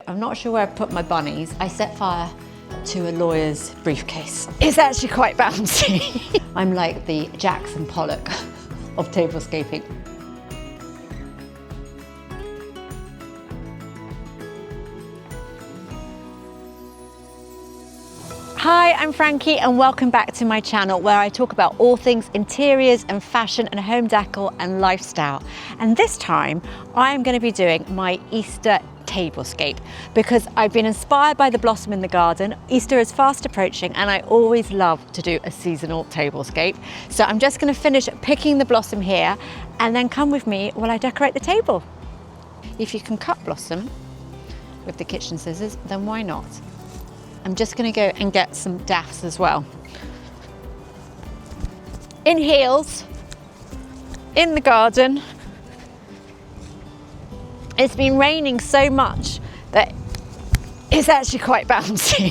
I'm not sure where I put my bunnies. I set fire to a lawyer's briefcase. It's actually quite bouncy. I'm like the Jackson Pollock of tablescaping. Hi, I'm Frankie and welcome back to my channel where I talk about all things interiors and fashion and home decor and lifestyle. And this time I am going to be doing my Easter tablescape because I've been inspired by the blossom in the garden. Easter is fast approaching and I always love to do a seasonal tablescape. So I'm just going to finish picking the blossom here and then come with me while I decorate the table. If you can cut blossom with the kitchen scissors, then why not? I'm just going to go and get some daffs as well. In heels, in the garden. It's been raining so much that it's actually quite bouncy.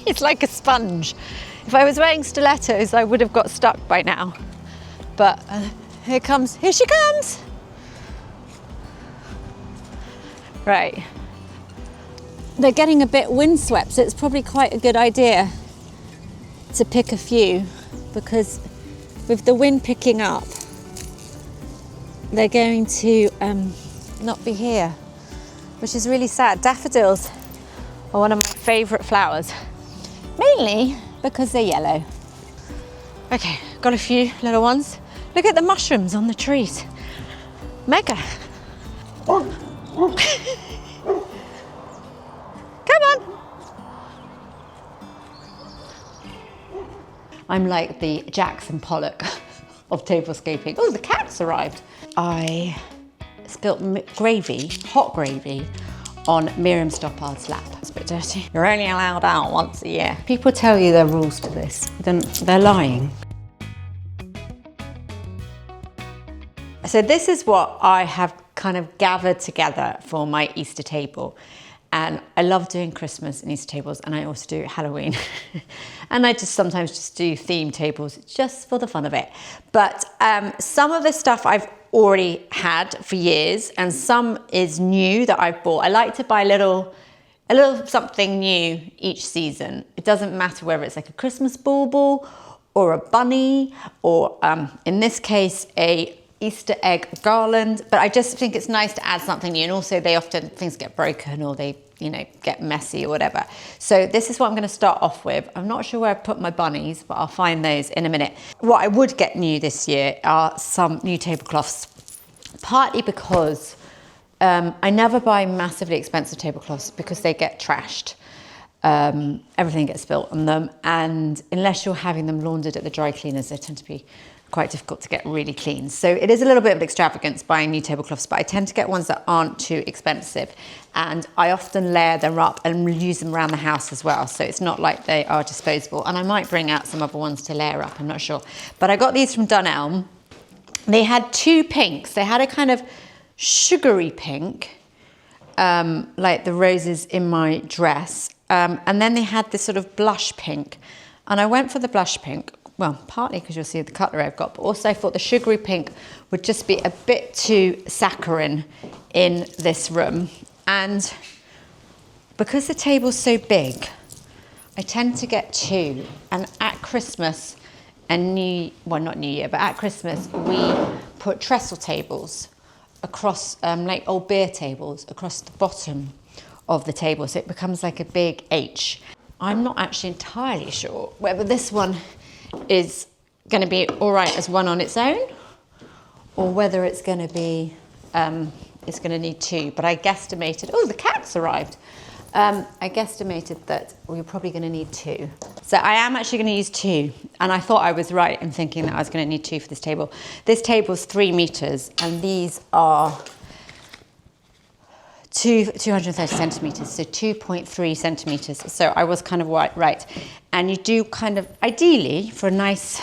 It's like a sponge. If I was wearing stilettos, I would have got stuck by now. But here she comes. Right. They're getting a bit windswept, so it's probably quite a good idea to pick a few because with the wind picking up, they're going to not be here, which is really sad. Daffodils are one of my favourite flowers, mainly because they're yellow. Okay, got a few little ones. Look at the mushrooms on the trees. Mega. I'm like the Jackson Pollock of tablescaping. Oh, the cat's arrived. I spilt gravy, hot gravy, on Miriam Stoppard's lap. It's a bit dirty. You're only allowed out once a year. People tell you there are rules to this, then they're lying. So this is what I have kind of gathered together for my Easter table. And I love doing Christmas and Easter tables, and I also do Halloween. And I just sometimes just do theme tables just for the fun of it. But some of the stuff I've already had for years, and some is new that I've bought. I like to buy a little something new each season. It doesn't matter whether it's like a Christmas bauble or a bunny, or in this case, a Easter egg garland, but I just think it's nice to add something new. And also things get broken or they, get messy or whatever. So this is what I'm going to start off with. I'm not sure where I put my bunnies, but I'll find those in a minute. What I would get new this year are some new tablecloths, partly because I never buy massively expensive tablecloths because they get trashed. Everything gets spilt on them, and unless you're having them laundered at the dry cleaners, they tend to be quite difficult to get really clean. So it is a little bit of extravagance buying new tablecloths, but I tend to get ones that aren't too expensive. And I often layer them up and use them around the house as well. So it's not like they are disposable. And I might bring out some other ones to layer up, I'm not sure. But I got these from Dunelm. They had two pinks. They had a kind of sugary pink, like the roses in my dress. And then they had this sort of blush pink. And I went for the blush pink. Well, partly because you'll see the cutlery I've got, but also I thought the sugary pink would just be a bit too saccharine in this room. And because the table's so big, I tend to get two. And at Christmas and not New Year, but at Christmas, we put trestle tables across, like old beer tables, across the bottom of the table. So it becomes like a big H. I'm not actually entirely sure whether this one is going to be all right as one on its own, or whether it's going to be, it's going to need two. But I guesstimated, oh, the cat's arrived. I guesstimated that we're probably going to need two. So I am actually going to use two. And I thought I was right in thinking that I was going to need two for this table. This table's 3 meters, and these are 230 centimeters, so 2.3 centimeters. So I was kind of right. And you do kind of, ideally, for a nice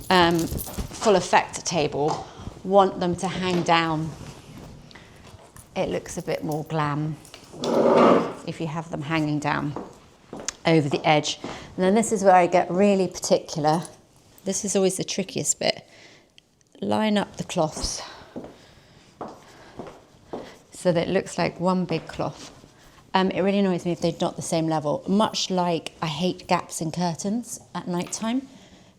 full effect table, want them to hang down. It looks a bit more glam if you have them hanging down over the edge. And then this is where I get really particular. This is always the trickiest bit. Line up the cloths so that it looks like one big cloth, It really annoys me if they're not the same level. Much like I hate gaps in curtains at night time.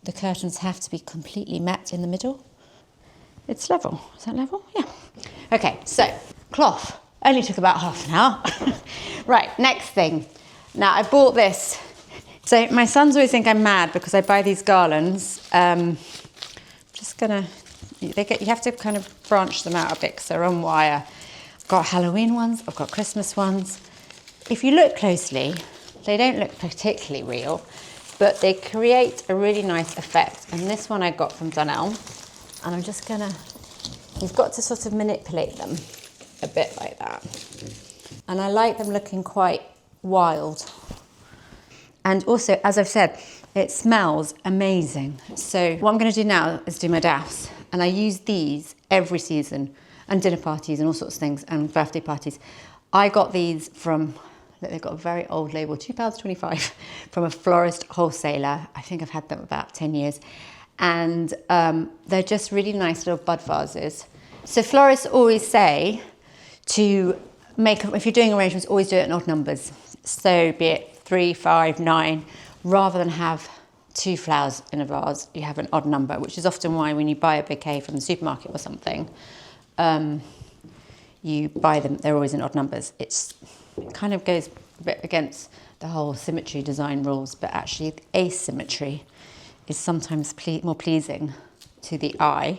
The curtains have to be completely met in the middle. It's level. Is that level? Yeah. Okay, so cloth. Only took about half an hour. Right, next thing. Now I bought this. So my sons always think I'm mad because I buy these garlands. Just gonna, you have to kind of branch them out a bit because they're on wire. I've got Halloween ones, I've got Christmas ones. If you look closely, they don't look particularly real, but they create a really nice effect. And this one I got from Dunelm, and I'm just gonna, you've got to sort of manipulate them a bit like that. And I like them looking quite wild. And also, as I've said, it smells amazing. So what I'm gonna do now is do my daffs. And I use these every season, and dinner parties and all sorts of things, and birthday parties. I got these from, look, they've got a very old label, £2.25, from a florist wholesaler. I think I've had them about 10 years. And they're just really nice little bud vases. So florists always say to make, if you're doing arrangements, always do it in odd numbers. So be it 3, 5, 9, rather than have 2 flowers in a vase, you have an odd number, which is often why when you buy a bouquet from the supermarket or something, you buy them, they're always in odd numbers. It kind of goes a bit against the whole symmetry design rules, but actually the asymmetry is sometimes more pleasing to the eye.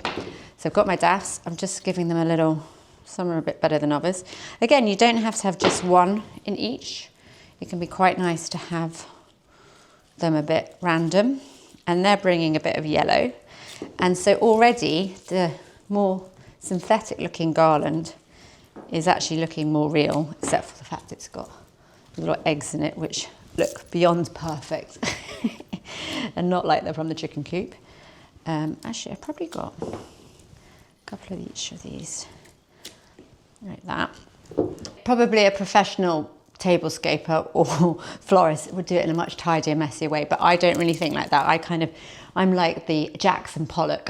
So I've got my daffs, I'm just giving them a little, some are a bit better than others. Again, you don't have to have just one in each. It can be quite nice to have them a bit random, and they're bringing a bit of yellow. And so already the more synthetic looking garland is actually looking more real, except for the fact it's got little eggs in it, which look beyond perfect and not like they're from the chicken coop. Actually, I've probably got a couple of each of these, like that. Probably a professional tablescaper or florist would do it in a much tidier, messier way, but I don't really think like that. I'm like the Jackson Pollock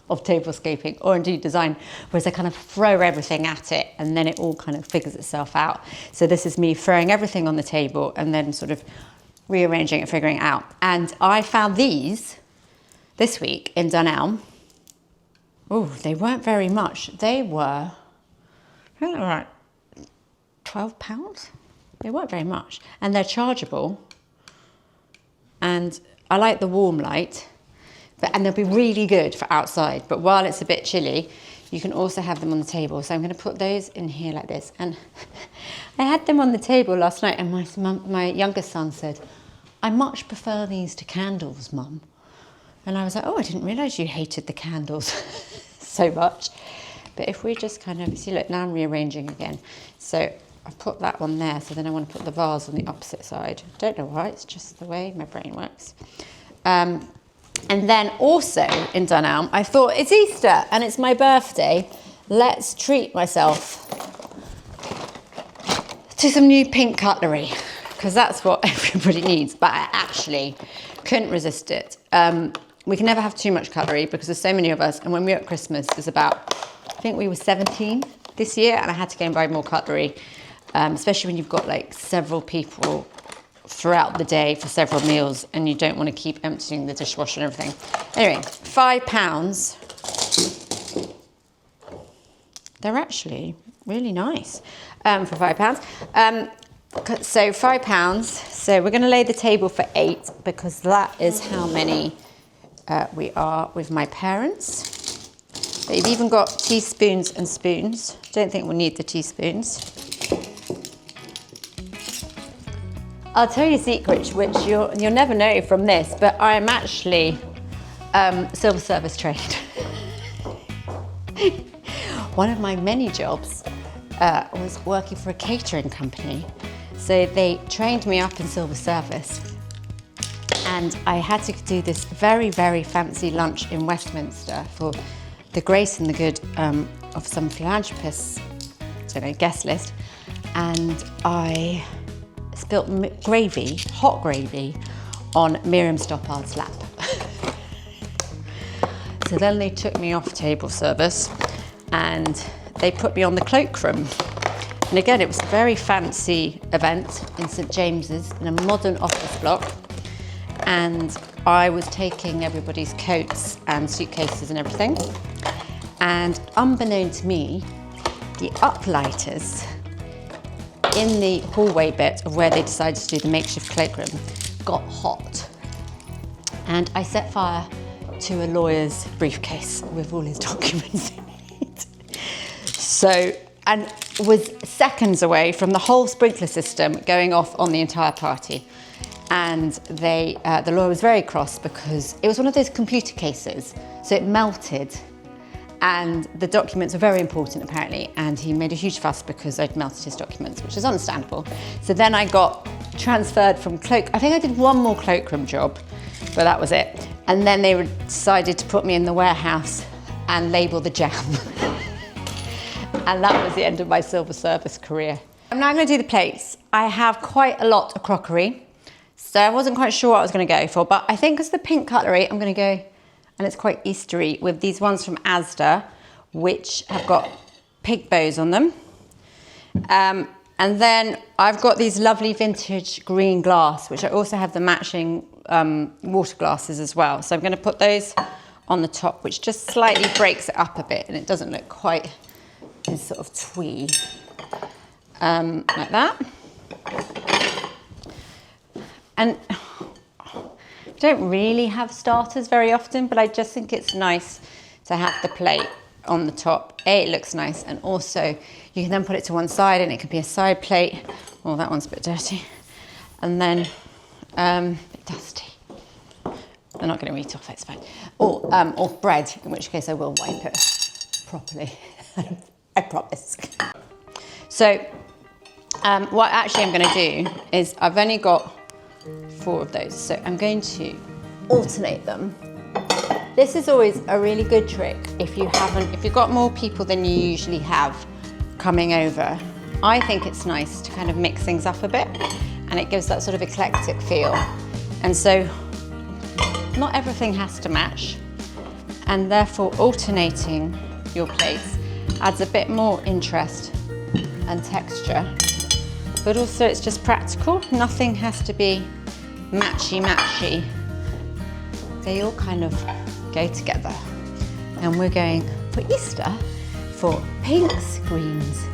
of tablescaping, or indeed design, whereas I kind of throw everything at it and then it all kind of figures itself out. So this is me throwing everything on the table and then sort of rearranging it, figuring it out. And I found these this week in Dunelm. Oh, they weren't very much. They were, I think they were like £12. They weren't very much. And they're chargeable. And I like the warm light. And they'll be really good for outside, but while it's a bit chilly, you can also have them on the table. So I'm going to put those in here like this. And I had them on the table last night, and my youngest son said, "I much prefer these to candles, Mum." And I was like, oh, I didn't realise you hated the candles so much. But if we just kind of, see, look, now I'm rearranging again. So I've put that one there, so then I want to put the vase on the opposite side. Don't know why, it's just the way my brain works. And then also in Dunelm, I thought, it's Easter and it's my birthday. Let's treat myself to some new pink cutlery, because that's what everybody needs. But I actually couldn't resist it. We can never have too much cutlery because there's so many of us. And when we were at Christmas, there's about, I think we were 17 this year, and I had to go and buy more cutlery, especially when you've got like several people throughout the day for several meals and you don't want to keep emptying the dishwasher and everything. Anyway, £5. They're actually really nice for £5. So £5. So we're going to lay the table for 8 because that is how many we are with my parents. They've even got teaspoons and spoons. Don't think we'll need the teaspoons. I'll tell you a secret, which you'll never know from this, but I am actually civil service trained. One of my many jobs was working for a catering company. So they trained me up in civil service, and I had to do this very, very fancy lunch in Westminster for the grace and the good of some philanthropists, guest list, and I spilt gravy, hot gravy, on Miriam Stoppard's lap. So then they took me off table service and they put me on the cloakroom. And again, it was a very fancy event in St James's in a modern office block. And I was taking everybody's coats and suitcases and everything. And unbeknown to me, the uplighters in the hallway bit of where they decided to do the makeshift cloakroom got hot. And I set fire to a lawyer's briefcase with all his documents in it. So, and was seconds away from the whole sprinkler system going off on the entire party. And the lawyer was very cross because it was one of those computer cases, so it melted. And the documents were very important apparently, and he made a huge fuss because I'd melted his documents, which is understandable. So then I got transferred from I think I did one more cloakroom job, but that was it. And then they decided to put me in the warehouse and label the jam. And that was the end of my silver service career. I'm now going to do the plates. I have quite a lot of crockery, so I wasn't quite sure what I was going to go for, but I think as the pink cutlery, I'm going to go, and it's quite Eastery, with these ones from Asda, which have got pig bows on them. And then I've got these lovely vintage green glass, which I also have the matching water glasses as well. So I'm going to put those on the top, which just slightly breaks it up a bit, and it doesn't look quite as sort of twee, like that. And I don't really have starters very often, but I just think it's nice to have the plate on the top. It looks nice, and also you can then put it to one side and it could be a side plate. Oh, that one's a bit dirty. And then a bit dusty. They're not going to eat off, it's fine. Or bread, in which case I will wipe it properly. I promise. So what actually I'm going to do is I've only got 4 of those, so I'm going to alternate them. This is always a really good trick if you've got more people than you usually have coming over. I think it's nice to kind of mix things up a bit, and it gives that sort of eclectic feel. And so not everything has to match, and therefore alternating your plates adds a bit more interest and texture, but also it's just practical. Nothing has to be matchy. They all kind of go together. And we're going for Easter for pinks, greens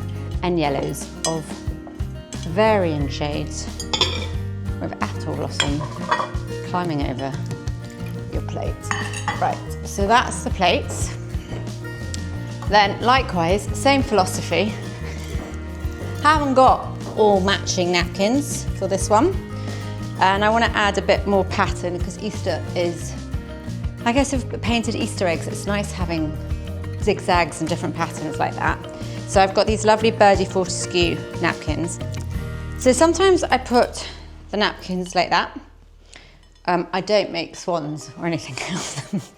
and yellows of varying shades with apple blossom climbing over your plate. Right, so that's the plates. Then likewise, same philosophy. Haven't got all matching napkins for this one. And I want to add a bit more pattern because Easter is, I guess if painted Easter eggs, it's nice having zigzags and different patterns like that. So I've got these lovely Birdie Fortescue napkins. So sometimes I put the napkins like that. I don't make swans or anything else.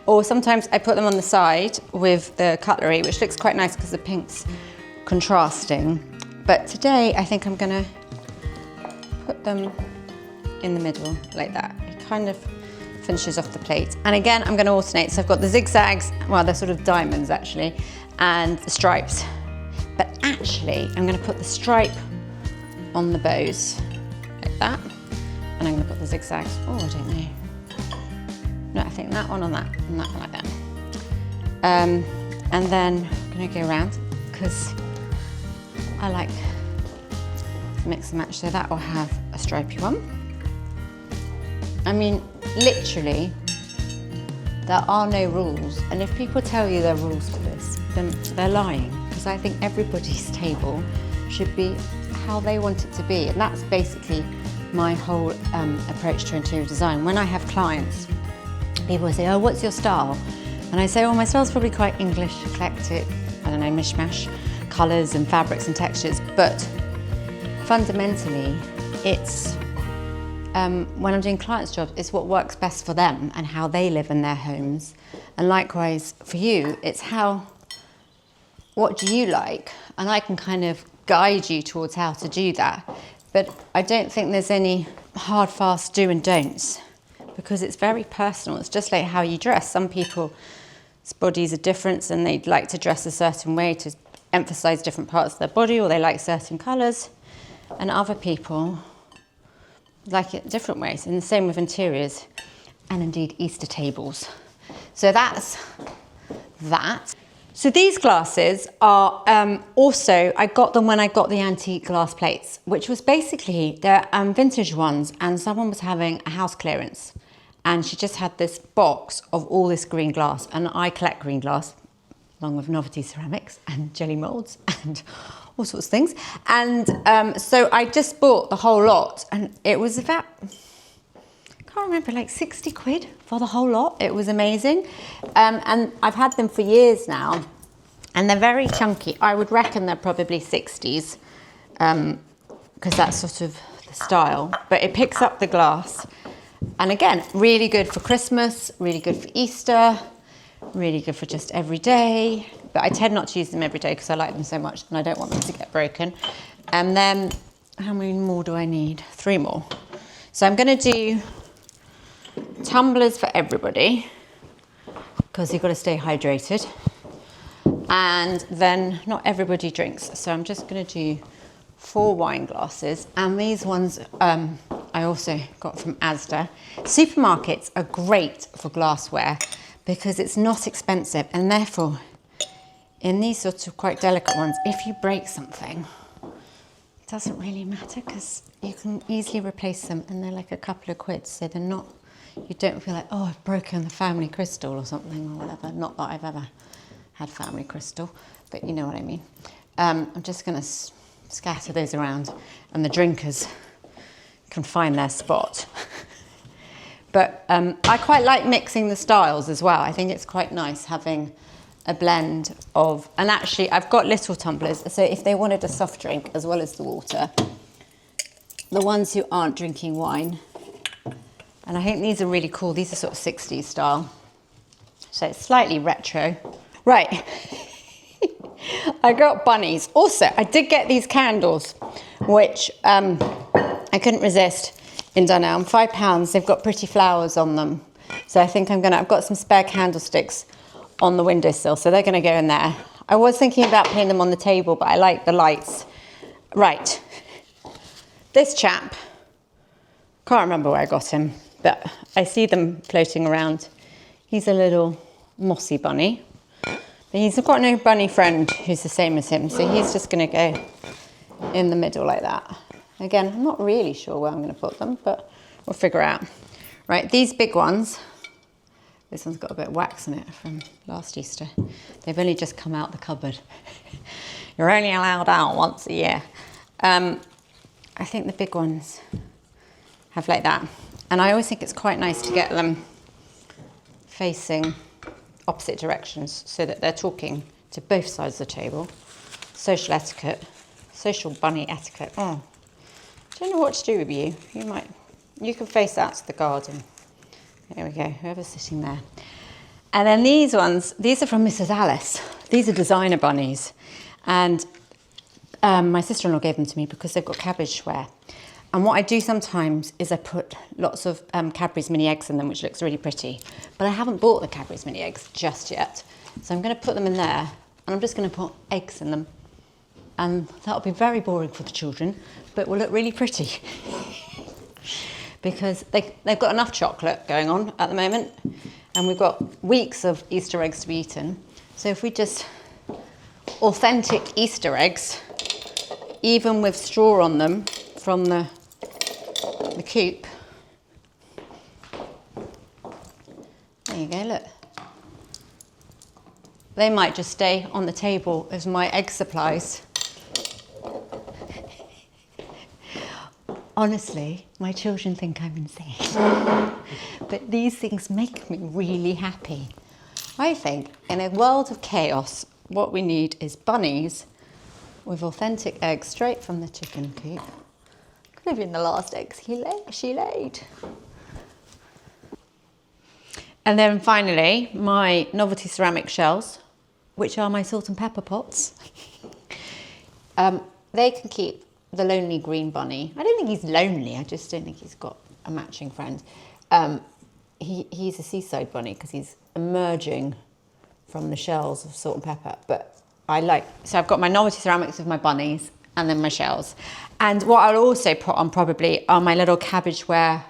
Or sometimes I put them on the side with the cutlery, which looks quite nice because the pink's contrasting. But today I think I'm going to put them in the middle like that. It kind of finishes off the plate. And again, I'm going to alternate. So I've got the zigzags, well, they're sort of diamonds actually, and the stripes. But actually, I'm going to put the stripe on the bows like that. And I'm going to put the zigzags, oh, I don't know. No, I think that one on that, and that one like that. And then I'm going to go around because I like to mix and match. So that will have a stripy one. I mean, literally, there are no rules. And if people tell you there are rules to this, then they're lying. Because I think everybody's table should be how they want it to be. And that's basically my whole approach to interior design. When I have clients, people say, oh, what's your style? And I say, oh, my style's probably quite English, eclectic, I don't know, mishmash, colours and fabrics and textures. But fundamentally, it's, when I'm doing clients' jobs, it's what works best for them and how they live in their homes. And likewise, for you, it's what do you like? And I can kind of guide you towards how to do that. But I don't think there's any hard, fast do and don'ts because it's very personal. It's just like how you dress. Some people's bodies are different and they'd like to dress a certain way to emphasize different parts of their body, or they like certain colors, and other people like it different ways. And the same with interiors, and indeed Easter tables. So that's that. So these glasses are also, I got them when I got the antique glass plates, which was basically, they're vintage ones, and someone was having a house clearance, and she just had this box of all this green glass, and I collect green glass, along with novelty ceramics and jelly molds and all sorts of things. And so I just bought the whole lot, and it was about, I can't remember, like 60 quid for the whole lot. It was amazing. And I've had them for years now, and they're very chunky. I would reckon they're probably 60s, because that's sort of the style, but it picks up the glass. And again, really good for Christmas, really good for Easter, really good for just every day. But I tend not to use them every day because I like them so much and I don't want them to get broken. And then, how many more do I need? 3 more. So I'm going to do tumblers for everybody, because you've got to stay hydrated. And then not everybody drinks, so I'm just going to do 4 wine glasses. And these ones I also got from Asda. Supermarkets are great for glassware because it's not expensive, and therefore in these sorts of quite delicate ones, if you break something, it doesn't really matter because you can easily replace them, and they're like a couple of quid, so they're not, you don't feel like, oh, I've broken the family crystal or something or whatever. Not that I've ever had family crystal, but you know what I mean. I'm just going to scatter those around, and the drinkers can find their spot. But I quite like mixing the styles as well. I think it's quite nice having a blend of, and actually I've got little tumblers, so if they wanted a soft drink as well as the water, the ones who aren't drinking wine, and I think these are really cool. These are sort of 60s style, so it's slightly retro. Right, I got bunnies. Also, I did get these candles, which I couldn't resist in Dunelm. £5. They've got pretty flowers on them. So I think I've got some spare candlesticks on the windowsill, so they're gonna go in there. I was thinking about putting them on the table, but I like the lights. Right, this chap, can't remember where I got him, but I see them floating around. He's a little mossy bunny. But he's got no bunny friend who's the same as him, so he's just going to go in the middle like that. Again, I'm not really sure where I'm going to put them, but we'll figure out. Right, these big ones, this one's got a bit of wax in it from last Easter. They've only just come out the cupboard. You're only allowed out once a year. I think the big ones have like that. And I always think it's quite nice to get them facing opposite directions so that they're talking to both sides of the table. Social etiquette, social bunny etiquette. Oh, I don't know what to do with you. You can face out to the garden. There we go, whoever's sitting there. And then these ones, these are from Mrs. Alice. These are designer bunnies. And my sister-in-law gave them to me because they've got cabbage wear. And what I do sometimes is I put lots of Cadbury's mini eggs in them, which looks really pretty. But I haven't bought the Cadbury's mini eggs just yet. So I'm going to put them in there, and I'm just going to put eggs in them. And that'll be very boring for the children, but will look really pretty. Because they've got enough chocolate going on at the moment, and we've got weeks of Easter eggs to be eaten. So if we just, authentic Easter eggs, even with straw on them from the coop. There you go, look. They might just stay on the table as my egg supplies. Honestly, my children think I'm insane. But these things make me really happy. I think in a world of chaos, what we need is bunnies with authentic eggs straight from the chicken coop. Could have been the last eggs she laid. And then finally, my novelty ceramic shells, which are my salt and pepper pots. They can keep the lonely green bunny. I don't think he's lonely, I just don't think he's got a matching friend. He's a seaside bunny because he's emerging from the shells of salt and pepper, but So I've got my novelty ceramics with my bunnies and then my shells. And what I'll also put on probably are my little cabbageware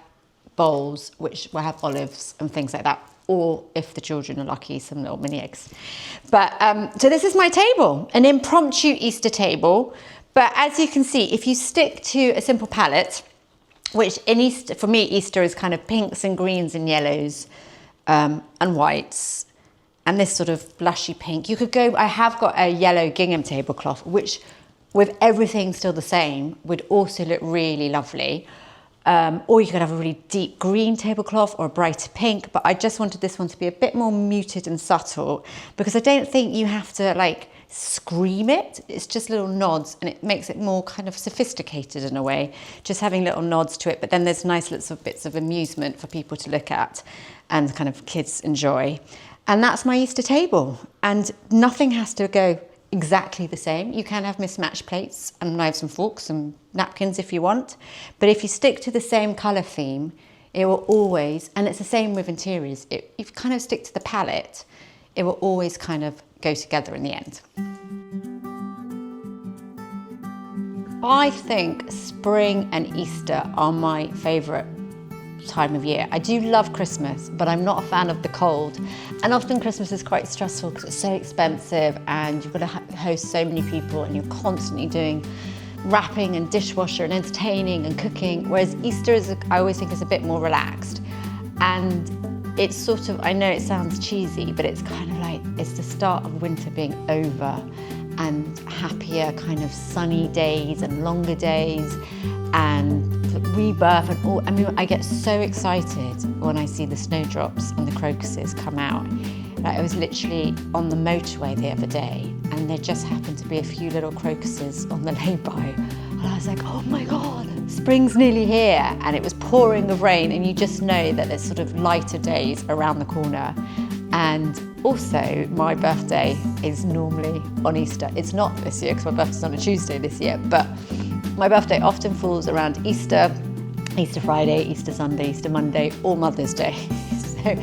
bowls, which will have olives and things like that. Or if the children are lucky, some little mini eggs. But so this is my table, an impromptu Easter table. But as you can see, if you stick to a simple palette, which in Easter, for me, Easter is kind of pinks and greens and yellows and whites, and this sort of blushy pink. You could go, I have got a yellow gingham tablecloth, which with everything still the same, would also look really lovely. Or you could have a really deep green tablecloth or a brighter pink, but I just wanted this one to be a bit more muted and subtle because I don't think you have to like scream it. It's just little nods and it makes it more kind of sophisticated in a way, just having little nods to it. But then there's nice little bits of amusement for people to look at and kind of kids enjoy. And that's my Easter table. And nothing has to go exactly the same. You can have mismatched plates and knives and forks and napkins if you want. But if you stick to the same colour theme, it will always, and it's the same with interiors, if you kind of stick to the palette, it will always kind of go together in the end. I think spring and Easter are my favourite time of year. I do love Christmas, but I'm not a fan of the cold. And often Christmas is quite stressful because it's so expensive and you've got to host so many people and you're constantly doing wrapping and dishwasher and entertaining and cooking. Whereas Easter is, I always think, is a bit more relaxed. And it's sort of, I know it sounds cheesy, but it's kind of like, it's the start of winter being over and happier kind of sunny days and longer days and rebirth and all. I mean, I get so excited when I see the snowdrops and the crocuses come out. Like I was literally on the motorway the other day and there just happened to be a few little crocuses on the lay-by. And I was like, oh my God, spring's nearly here. And it was pouring with rain and you just know that there's sort of lighter days around the corner. And also my birthday is normally on Easter. It's not this year because my birthday's on a Tuesday this year, but my birthday often falls around Easter, Easter Friday, Easter Sunday, Easter Monday, or Mother's Day. So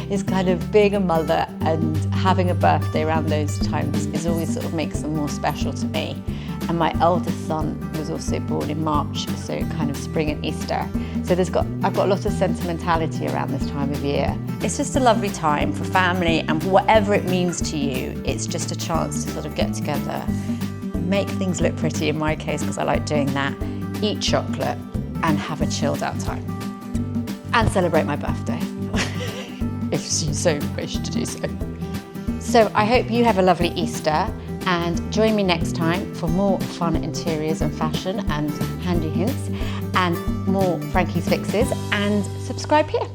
it's kind of being a mother and having a birthday around those times is always sort of makes them more special to me. And my eldest son was also born in March, so kind of spring and Easter. So I've got a lot of sentimentality around this time of year. It's just a lovely time for family and whatever it means to you, it's just a chance to sort of get together, make things look pretty in my case because I like doing that, eat chocolate and have a chilled out time. And celebrate my birthday, if you so wish to do so. So I hope you have a lovely Easter and join me next time for more fun interiors and fashion and handy hints and more Frankie's Fixes, and subscribe here.